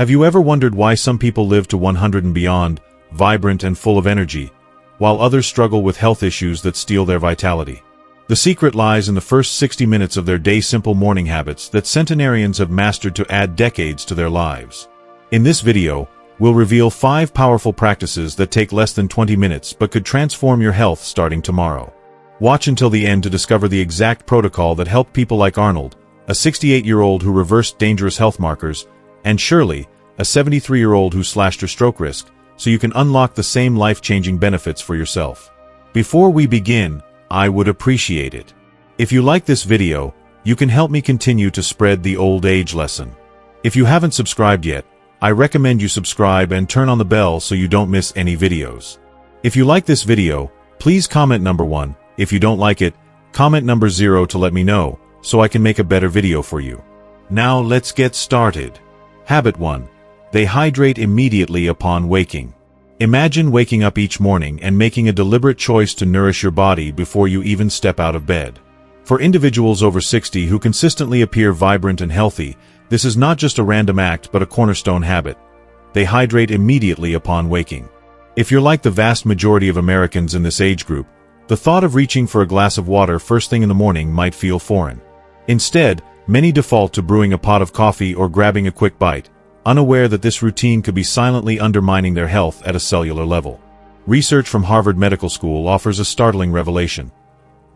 Have you ever wondered why some people live to 100 and beyond, vibrant and full of energy, while others struggle with health issues that steal their vitality? The secret lies in the first 60 minutes of their day, simple morning habits that centenarians have mastered to add decades to their lives. In this video, we'll reveal 5 powerful practices that take less than 20 minutes but could transform your health starting tomorrow. Watch until the end to discover the exact protocol that helped people like Arnold, a 68-year-old who reversed dangerous health markers, and Shirley, a 73-year-old who slashed her stroke risk, so you can unlock the same life-changing benefits for yourself. Before we begin, I would appreciate it if you like this video. You can help me continue to spread the old age lesson. If you haven't subscribed yet, I recommend you subscribe and turn on the bell so you don't miss any videos. If you like this video, please comment number 1. If you don't like it, comment number 0 to let me know, so I can make a better video for you. Now let's get started. Habit 1. They hydrate immediately upon waking. Imagine waking up each morning and making a deliberate choice to nourish your body before you even step out of bed. For individuals over 60 who consistently appear vibrant and healthy, this is not just a random act but a cornerstone habit. They hydrate immediately upon waking. If you're like the vast majority of Americans in this age group, the thought of reaching for a glass of water first thing in the morning might feel foreign. Instead, many default to brewing a pot of coffee or grabbing a quick bite, unaware that this routine could be silently undermining their health at a cellular level. Research from Harvard Medical School offers a startling revelation.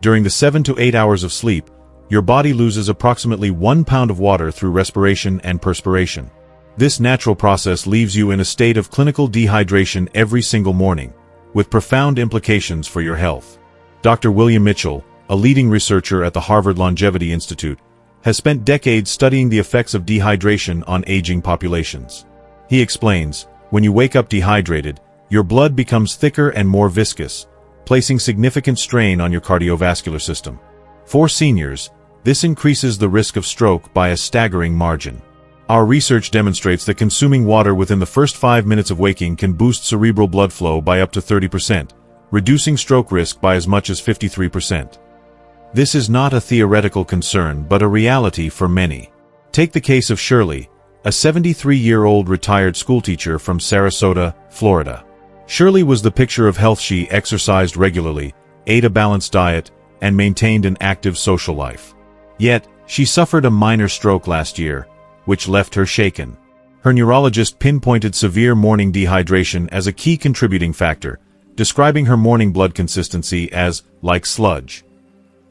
During the 7 to 8 hours of sleep, your body loses approximately 1 pound of water through respiration and perspiration. This natural process leaves you in a state of clinical dehydration every single morning, with profound implications for your health. Dr. William Mitchell, a leading researcher at the Harvard Longevity Institute, has spent decades studying the effects of dehydration on aging populations. He explains, when you wake up dehydrated, your blood becomes thicker and more viscous, placing significant strain on your cardiovascular system. For seniors, this increases the risk of stroke by a staggering margin. Our research demonstrates that consuming water within the first 5 minutes of waking can boost cerebral blood flow by up to 30%, reducing stroke risk by as much as 53%. This is not a theoretical concern but a reality for many. Take the case of Shirley, a 73-year-old retired schoolteacher from Sarasota, Florida. Shirley was the picture of health. She exercised regularly, ate a balanced diet, and maintained an active social life. Yet, she suffered a minor stroke last year, which left her shaken. Her neurologist pinpointed severe morning dehydration as a key contributing factor, describing her morning blood consistency as like sludge.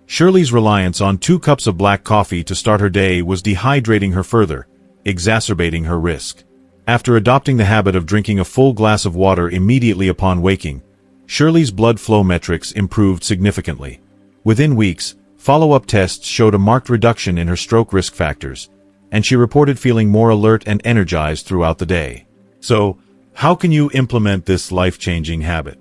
Shirley's reliance on 2 cups of black coffee to start her day was dehydrating her further, exacerbating her risk. After adopting the habit of drinking a full glass of water immediately upon waking, Shirley's blood flow metrics improved significantly. Within weeks, follow-up tests showed a marked reduction in her stroke risk factors, and she reported feeling more alert and energized throughout the day. So, how can you implement this life-changing habit?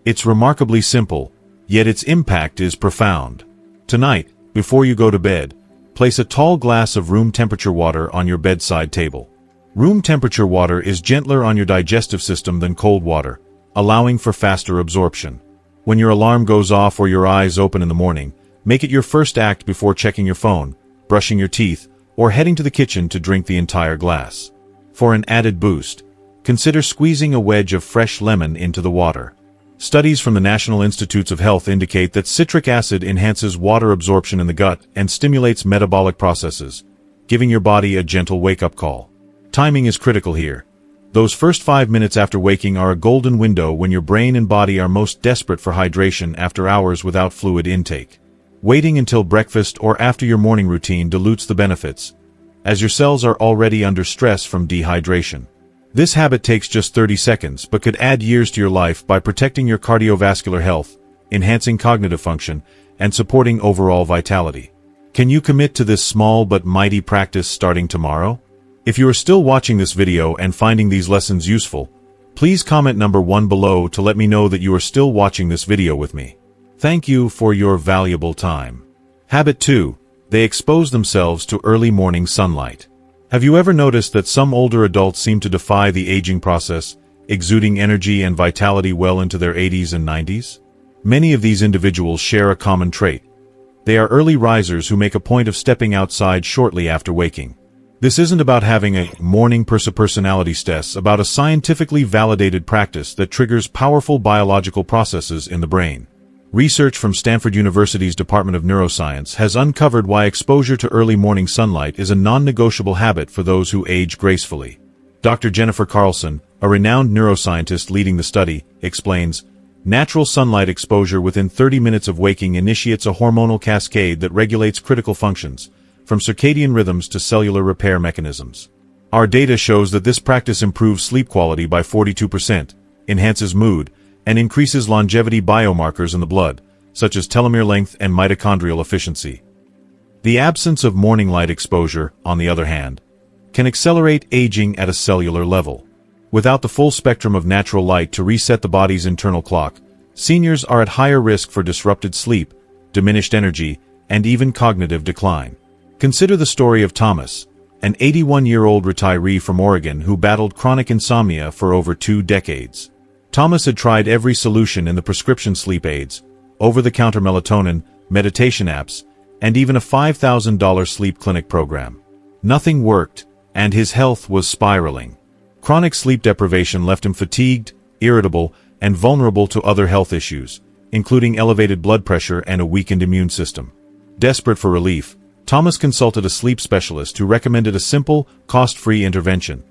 It's remarkably simple, yet its impact is profound. Tonight, before you go to bed, place a tall glass of room temperature water on your bedside table. Room temperature water is gentler on your digestive system than cold water, allowing for faster absorption. When your alarm goes off or your eyes open in the morning, make it your first act before checking your phone, brushing your teeth, or heading to the kitchen to drink the entire glass. For an added boost, consider squeezing a wedge of fresh lemon into the water. Studies from the National Institutes of Health indicate that citric acid enhances water absorption in the gut and stimulates metabolic processes, giving your body a gentle wake-up call. Timing is critical here. Those first 5 minutes after waking are a golden window when your brain and body are most desperate for hydration after hours without fluid intake. Waiting until breakfast or after your morning routine dilutes the benefits, as your cells are already under stress from dehydration. This habit takes just 30 seconds but could add years to your life by protecting your cardiovascular health, enhancing cognitive function, and supporting overall vitality. Can you commit to this small but mighty practice starting tomorrow? If you are still watching this video and finding these lessons useful, please comment number 1 below to let me know that you are still watching this video with me. Thank you for your valuable time. Habit 2. They expose themselves to early morning sunlight. Have you ever noticed that some older adults seem to defy the aging process, exuding energy and vitality well into their 80s and 90s? Many of these individuals share a common trait. They are early risers who make a point of stepping outside shortly after waking. This isn't about having a morning personality test, about a scientifically validated practice that triggers powerful biological processes in the brain. Research from Stanford University's Department of Neuroscience has uncovered why exposure to early morning sunlight is a non-negotiable habit for those who age gracefully. Dr. Jennifer Carlson, a renowned neuroscientist leading the study, explains, natural sunlight exposure within 30 minutes of waking initiates a hormonal cascade that regulates critical functions, from circadian rhythms to cellular repair mechanisms. Our data shows that this practice improves sleep quality by 42%, enhances mood, and increases longevity biomarkers in the blood, such as telomere length and mitochondrial efficiency. The absence of morning light exposure, on the other hand, can accelerate aging at a cellular level. Without the full spectrum of natural light to reset the body's internal clock, seniors are at higher risk for disrupted sleep, diminished energy, and even cognitive decline. Consider the story of Thomas, an 81-year-old retiree from Oregon who battled chronic insomnia for over 2 decades. Thomas had tried every solution in the prescription sleep aids, over-the-counter melatonin, meditation apps, and even a $5,000 sleep clinic program. Nothing worked, and his health was spiraling. Chronic sleep deprivation left him fatigued, irritable, and vulnerable to other health issues, including elevated blood pressure and a weakened immune system. Desperate for relief, Thomas consulted a sleep specialist who recommended a simple, cost-free intervention: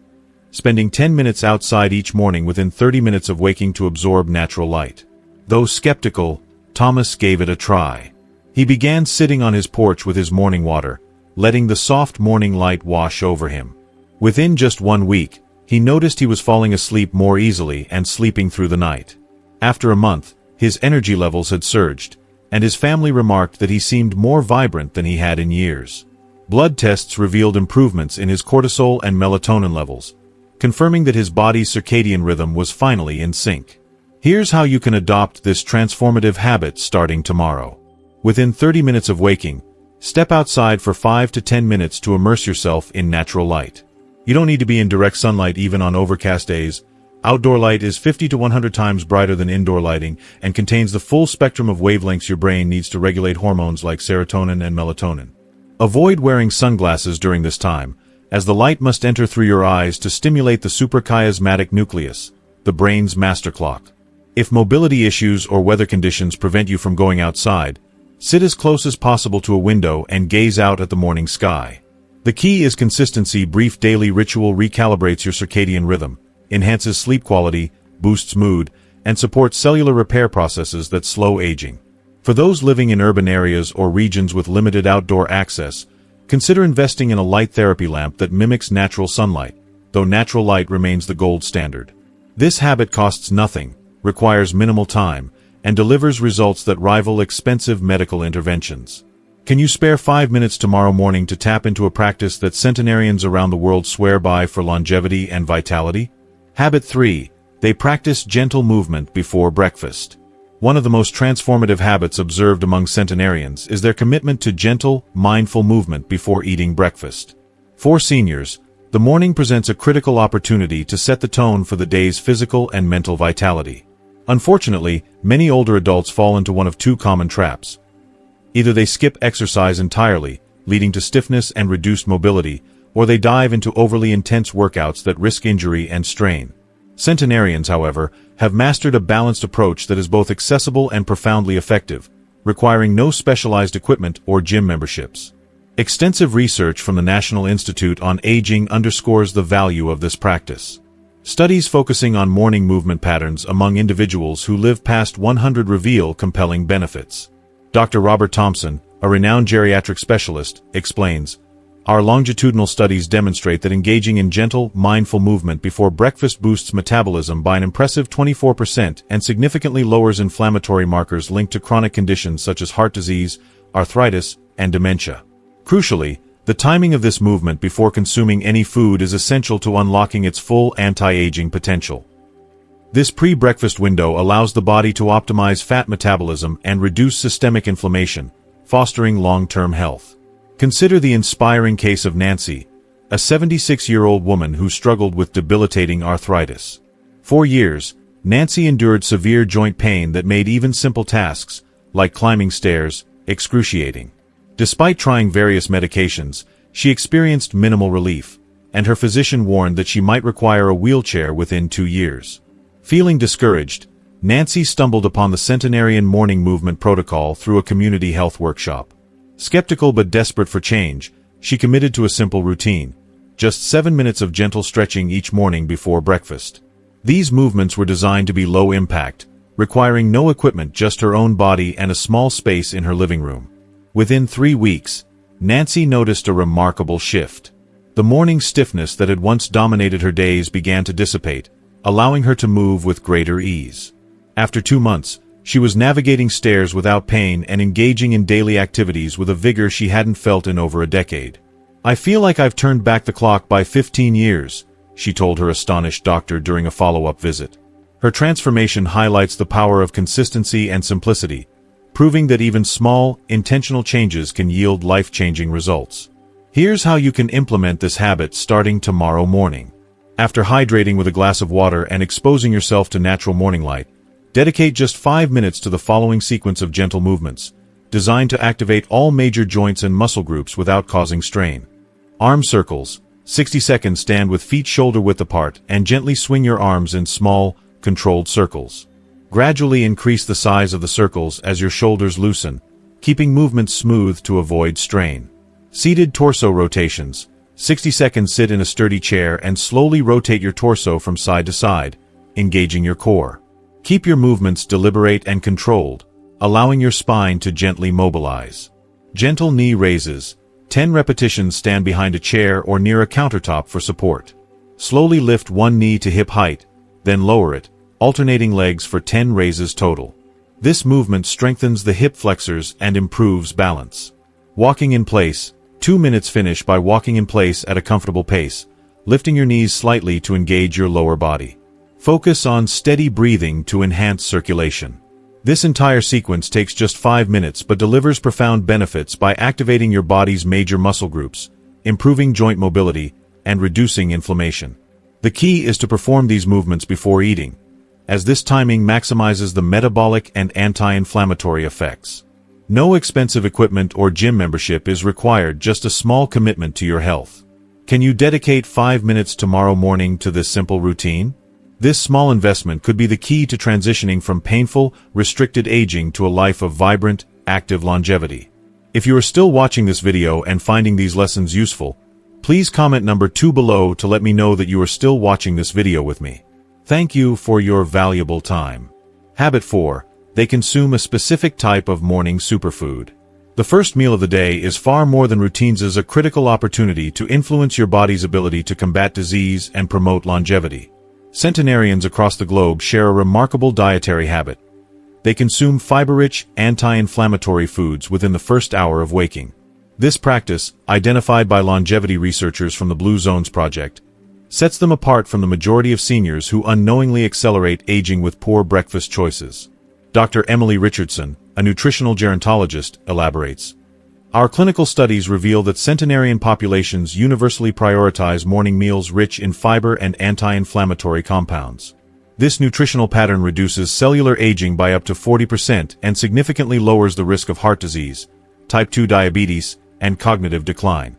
spending 10 minutes outside each morning within 30 minutes of waking to absorb natural light. Though skeptical, Thomas gave it a try. He began sitting on his porch with his morning water, letting the soft morning light wash over him. Within just 1 week, he noticed he was falling asleep more easily and sleeping through the night. After a month, his energy levels had surged, and his family remarked that he seemed more vibrant than he had in years. Blood tests revealed improvements in his cortisol and melatonin levels, confirming that his body's circadian rhythm was finally in sync. Here's how you can adopt this transformative habit starting tomorrow. Within 30 minutes of waking, step outside for 5 to 10 minutes to immerse yourself in natural light. You don't need to be in direct sunlight even on overcast days. Outdoor light is 50 to 100 times brighter than indoor lighting and contains the full spectrum of wavelengths your brain needs to regulate hormones like serotonin and melatonin. Avoid wearing sunglasses during this time, as the light must enter through your eyes to stimulate the suprachiasmatic nucleus, the brain's master clock. If mobility issues or weather conditions prevent you from going outside, sit as close as possible to a window and gaze out at the morning sky. The key is consistency. Brief daily ritual recalibrates your circadian rhythm, enhances sleep quality, boosts mood, and supports cellular repair processes that slow aging. For those living in urban areas or regions with limited outdoor access, consider investing in a light therapy lamp that mimics natural sunlight, though natural light remains the gold standard. This habit costs nothing, requires minimal time, and delivers results that rival expensive medical interventions. Can you spare 5 minutes tomorrow morning to tap into a practice that centenarians around the world swear by for longevity and vitality? Habit 3. They practice gentle movement before breakfast. One of the most transformative habits observed among centenarians is their commitment to gentle, mindful movement before eating breakfast. For seniors, the morning presents a critical opportunity to set the tone for the day's physical and mental vitality. Unfortunately, many older adults fall into one of 2 common traps. Either they skip exercise entirely, leading to stiffness and reduced mobility, or they dive into overly intense workouts that risk injury and strain. Centenarians, however, have mastered a balanced approach that is both accessible and profoundly effective, requiring no specialized equipment or gym memberships. Extensive research from the National Institute on Aging underscores the value of this practice. Studies focusing on morning movement patterns among individuals who live past 100 reveal compelling benefits. Dr. Robert Thompson, a renowned geriatric specialist, explains, "Our longitudinal studies demonstrate that engaging in gentle, mindful movement before breakfast boosts metabolism by an impressive 24% and significantly lowers inflammatory markers linked to chronic conditions such as heart disease, arthritis, and dementia." Crucially, the timing of this movement before consuming any food is essential to unlocking its full anti-aging potential. This pre-breakfast window allows the body to optimize fat metabolism and reduce systemic inflammation, fostering long-term health. Consider the inspiring case of Nancy, a 76-year-old woman who struggled with debilitating arthritis. For years, Nancy endured severe joint pain that made even simple tasks, like climbing stairs, excruciating. Despite trying various medications, She experienced minimal relief, and her physician warned that she might require a wheelchair within 2 years. Feeling discouraged, Nancy stumbled upon the centenarian morning movement protocol through a community health workshop. Skeptical but desperate for change, she committed to a simple routine: just 7 minutes of gentle stretching each morning before breakfast. These movements were designed to be low impact, requiring no equipment, just her own body and a small space in her living room. Within 3 weeks, Nancy noticed a remarkable shift. The morning stiffness that had once dominated her days began to dissipate, allowing her to move with greater ease. After 2 months, she was navigating stairs without pain and engaging in daily activities with a vigor she hadn't felt in over a decade. "I feel like I've turned back the clock by 15 years, she told her astonished doctor during a follow-up visit. Her transformation highlights the power of consistency and simplicity, proving that even small, intentional changes can yield life-changing results. Here's how you can implement this habit starting tomorrow morning. After hydrating with a glass of water and exposing yourself to natural morning light, dedicate just 5 minutes to the following sequence of gentle movements, designed to activate all major joints and muscle groups without causing strain. Arm circles. 60 seconds. Stand with feet shoulder-width apart and gently swing your arms in small, controlled circles. Gradually increase the size of the circles as your shoulders loosen, keeping movement smooth to avoid strain. Seated torso rotations. 60 seconds. Sit in a sturdy chair and slowly rotate your torso from side to side, engaging your core. Keep your movements deliberate and controlled, allowing your spine to gently mobilize. Gentle knee raises. 10 repetitions. Stand behind a chair or near a countertop for support. Slowly lift one knee to hip height, then lower it, alternating legs for 10 raises total. This movement strengthens the hip flexors and improves balance. Walking in place. 2 minutes. Finish by walking in place at a comfortable pace, lifting your knees slightly to engage your lower body. Focus on steady breathing to enhance circulation. This entire sequence takes just 5 minutes but delivers profound benefits by activating your body's major muscle groups, improving joint mobility, and reducing inflammation. The key is to perform these movements before eating, as this timing maximizes the metabolic and anti-inflammatory effects. No expensive equipment or gym membership is required, just a small commitment to your health. Can you dedicate 5 minutes tomorrow morning to this simple routine? This small investment could be the key to transitioning from painful, restricted aging to a life of vibrant, active longevity. If you are still watching this video and finding these lessons useful, please comment number 2 below to let me know that you are still watching this video with me. Thank you for your valuable time. Habit 4. They consume a specific type of morning superfood. The first meal of the day is far more than routines, as a critical opportunity to influence your body's ability to combat disease and promote longevity. Centenarians across the globe share a remarkable dietary habit. They consume fiber-rich, anti-inflammatory foods within the first hour of waking. This practice, identified by longevity researchers from the Blue Zones Project, sets them apart from the majority of seniors who unknowingly accelerate aging with poor breakfast choices. Dr. Emily Richardson, a nutritional gerontologist, elaborates. Our clinical studies reveal that centenarian populations universally prioritize morning meals rich in fiber and anti-inflammatory compounds. This nutritional pattern reduces cellular aging by up to 40% and significantly lowers the risk of heart disease, type 2 diabetes, and cognitive decline.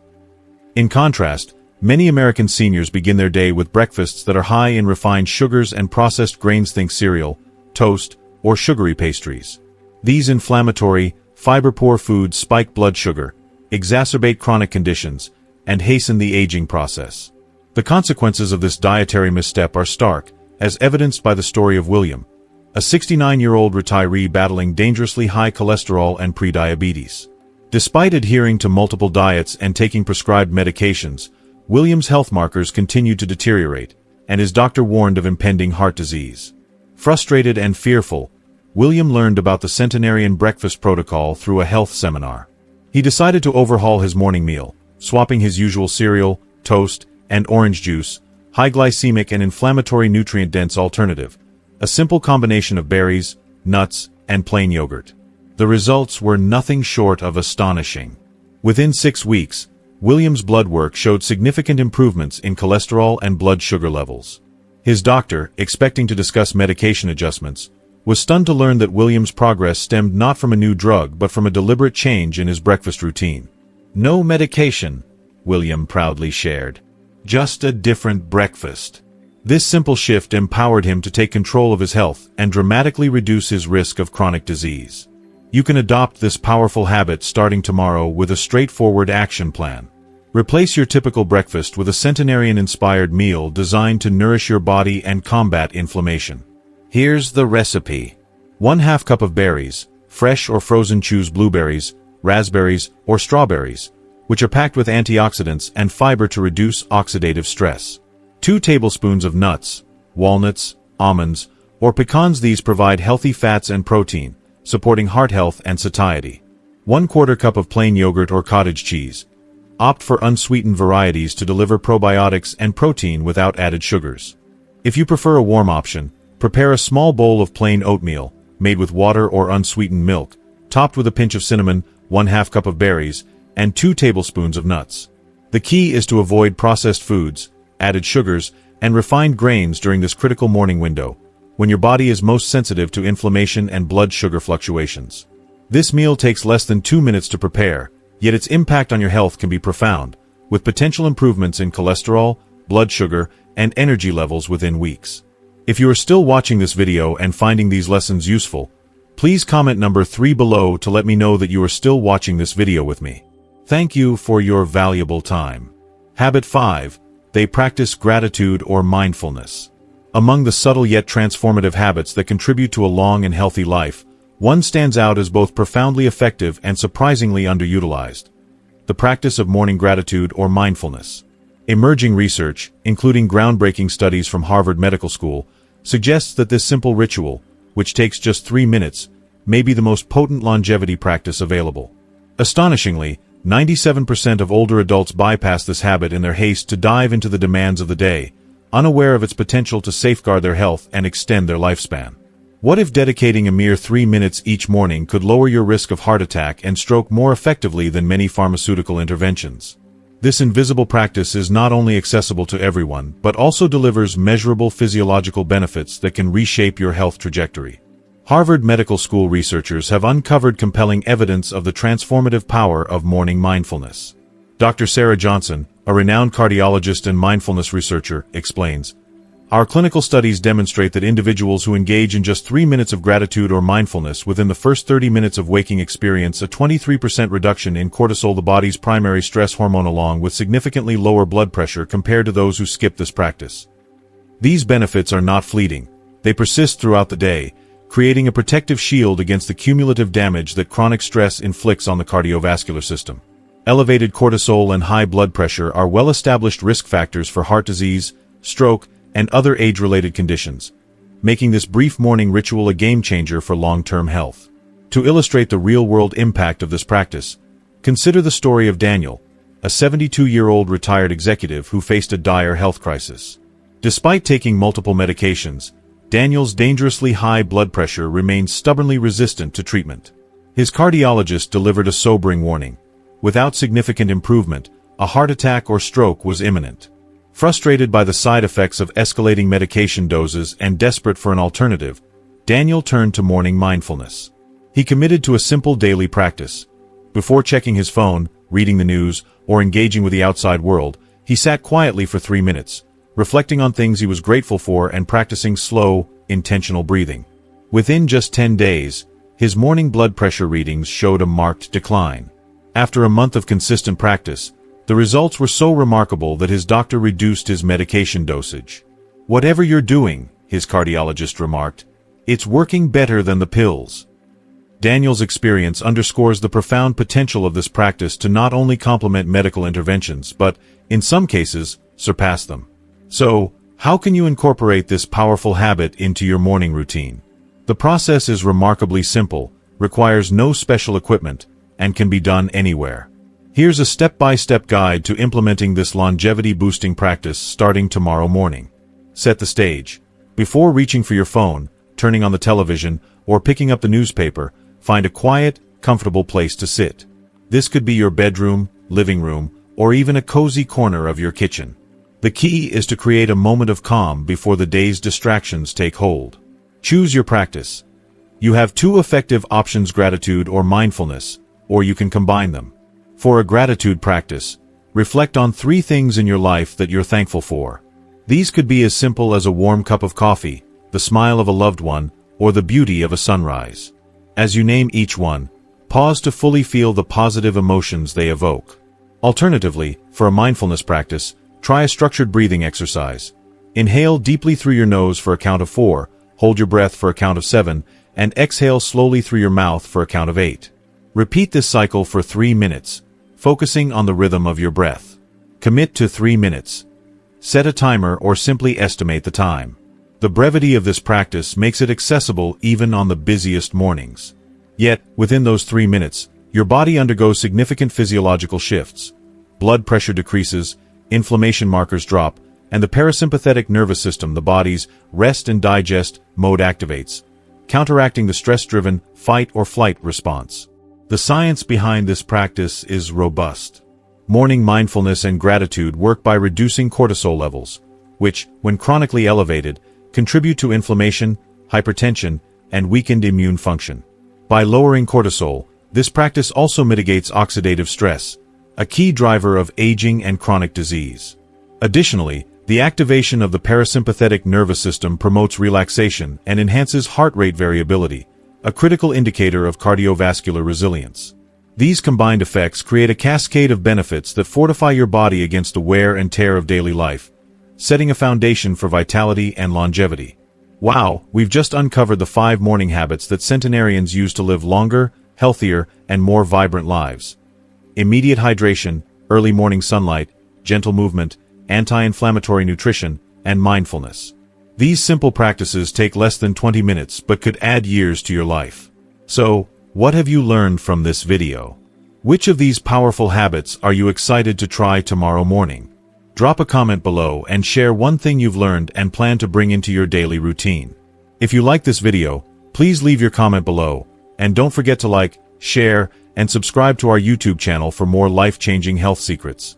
In contrast, many American seniors begin their day with breakfasts that are high in refined sugars and processed grains. Think cereal, toast, or sugary pastries. These inflammatory, fiber-poor foods spike blood sugar, exacerbate chronic conditions, and hasten the aging process. The consequences of this dietary misstep are stark, as evidenced by the story of William, a 69-year-old retiree battling dangerously high cholesterol and prediabetes. Despite adhering to multiple diets and taking prescribed medications, William's health markers continued to deteriorate, and his doctor warned of impending heart disease. Frustrated and fearful, William learned about the centenarian breakfast protocol through a health seminar. He decided to overhaul his morning meal, swapping his usual cereal, toast, and orange juice, high glycemic and inflammatory nutrient-dense alternative, a simple combination of berries, nuts, and plain yogurt. The results were nothing short of astonishing. Within 6 weeks, William's blood work showed significant improvements in cholesterol and blood sugar levels. His doctor, expecting to discuss medication adjustments, was stunned to learn that William's progress stemmed not from a new drug but from a deliberate change in his breakfast routine. No medication. William proudly shared. Just a different breakfast. This simple shift empowered him to take control of his health and dramatically reduce his risk of chronic disease. You can adopt this powerful habit starting tomorrow with a straightforward action plan. Replace your typical breakfast with a centenarian-inspired meal designed to nourish your body and combat inflammation. Here's the recipe. 1/2 cup of berries, fresh or frozen. Choose blueberries, raspberries, or strawberries, which are packed with antioxidants and fiber to reduce oxidative stress. 2 tablespoons of nuts, walnuts, almonds, or pecans. These provide healthy fats and protein, supporting heart health and satiety. 1/4 cup of plain yogurt or cottage cheese. Opt for unsweetened varieties to deliver probiotics and protein without added sugars. If you prefer a warm option, prepare a small bowl of plain oatmeal, made with water or unsweetened milk, topped with a pinch of cinnamon, 1/2 cup of berries, and 2 tablespoons of nuts. The key is to avoid processed foods, added sugars, and refined grains during this critical morning window, when your body is most sensitive to inflammation and blood sugar fluctuations. This meal takes less than 2 minutes to prepare, yet its impact on your health can be profound, with potential improvements in cholesterol, blood sugar, and energy levels within weeks. If you are still watching this video and finding these lessons useful, please comment number 3 below to let me know that you are still watching this video with me. Thank you for your valuable time. Habit 5. They practice gratitude or mindfulness. Among the subtle yet transformative habits that contribute to a long and healthy life, one stands out as both profoundly effective and surprisingly underutilized: the practice of morning gratitude or mindfulness. Emerging research, including groundbreaking studies from Harvard Medical School, suggests that this simple ritual, which takes just 3 minutes, may be the most potent longevity practice available. Astonishingly, 97% of older adults bypass this habit in their haste to dive into the demands of the day, unaware of its potential to safeguard their health and extend their lifespan. What if dedicating a mere 3 minutes each morning could lower your risk of heart attack and stroke more effectively than many pharmaceutical interventions? This invisible practice is not only accessible to everyone, but also delivers measurable physiological benefits that can reshape your health trajectory. Harvard Medical School researchers have uncovered compelling evidence of the transformative power of morning mindfulness. Dr. Sarah Johnson, a renowned cardiologist and mindfulness researcher, explains, "Our clinical studies demonstrate that individuals who engage in just 3 minutes of gratitude or mindfulness within the first 30 minutes of waking experience a 23% reduction in cortisol, the body's primary stress hormone, along with significantly lower blood pressure compared to those who skip this practice. These benefits are not fleeting. They persist throughout the day, creating a protective shield against the cumulative damage that chronic stress inflicts on the cardiovascular system." Elevated cortisol and high blood pressure are well-established risk factors for heart disease, stroke, and other age-related conditions, making this brief morning ritual a game-changer for long-term health. To illustrate the real-world impact of this practice, consider the story of Daniel, a 72-year-old retired executive who faced a dire health crisis. Despite taking multiple medications, Daniel's dangerously high blood pressure remained stubbornly resistant to treatment. His cardiologist delivered a sobering warning: without significant improvement, a heart attack or stroke was imminent. Frustrated by the side effects of escalating medication doses and desperate for an alternative, Daniel turned to morning mindfulness. He committed to a simple daily practice. Before checking his phone, reading the news, or engaging with the outside world, he sat quietly for 3 minutes, reflecting on things he was grateful for and practicing slow, intentional breathing. Within just 10 days, his morning blood pressure readings showed a marked decline. After a month of consistent practice, the results were so remarkable that his doctor reduced his medication dosage. "Whatever you're doing," his cardiologist remarked, "it's working better than the pills." Daniel's experience underscores the profound potential of this practice to not only complement medical interventions, but, in some cases, surpass them. So, how can you incorporate this powerful habit into your morning routine? The process is remarkably simple, requires no special equipment, and can be done anywhere. Here's a step-by-step guide to implementing this longevity-boosting practice starting tomorrow morning. Set the stage. Before reaching for your phone, turning on the television, or picking up the newspaper, find a quiet, comfortable place to sit. This could be your bedroom, living room, or even a cozy corner of your kitchen. The key is to create a moment of calm before the day's distractions take hold. Choose your practice. You have 2 effective options: gratitude or mindfulness, or you can combine them. For a gratitude practice, Reflect on 3 things in your life that you're thankful for. These could be as simple as a warm cup of coffee, the smile of a loved one, or the beauty of a sunrise. As you name each one, pause to fully feel the positive emotions they evoke. Alternatively, for a mindfulness practice, try a structured breathing exercise. Inhale deeply through your nose for a count of 4, hold your breath for a count of 7, and exhale slowly through your mouth for a count of 8. Repeat this cycle for 3 minutes, focusing on the rhythm of your breath. Commit to 3 minutes. Set a timer or simply estimate the time. The brevity of this practice makes it accessible even on the busiest mornings. Yet, within those 3 minutes, your body undergoes significant physiological shifts. Blood pressure decreases, inflammation markers drop, and the parasympathetic nervous system, the body's rest and digest mode, activates, counteracting the stress-driven fight or flight response. The science behind this practice is robust. Morning mindfulness and gratitude work by reducing cortisol levels, which, when chronically elevated, contribute to inflammation, hypertension, and weakened immune function. By lowering cortisol, this practice also mitigates oxidative stress, a key driver of aging and chronic disease. Additionally, the activation of the parasympathetic nervous system promotes relaxation and enhances heart rate variability, a critical indicator of cardiovascular resilience. These combined effects create a cascade of benefits that fortify your body against the wear and tear of daily life, setting a foundation for vitality and longevity. Wow, we've just uncovered the 5 morning habits that centenarians use to live longer, healthier, and more vibrant lives. Immediate hydration, early morning sunlight, gentle movement, anti-inflammatory nutrition, and mindfulness. These simple practices take less than 20 minutes but could add years to your life. So, what have you learned from this video? Which of these powerful habits are you excited to try tomorrow morning? Drop a comment below and share one thing you've learned and plan to bring into your daily routine. If you like this video, please leave your comment below, and don't forget to like, share, and subscribe to our YouTube channel for more life-changing health secrets.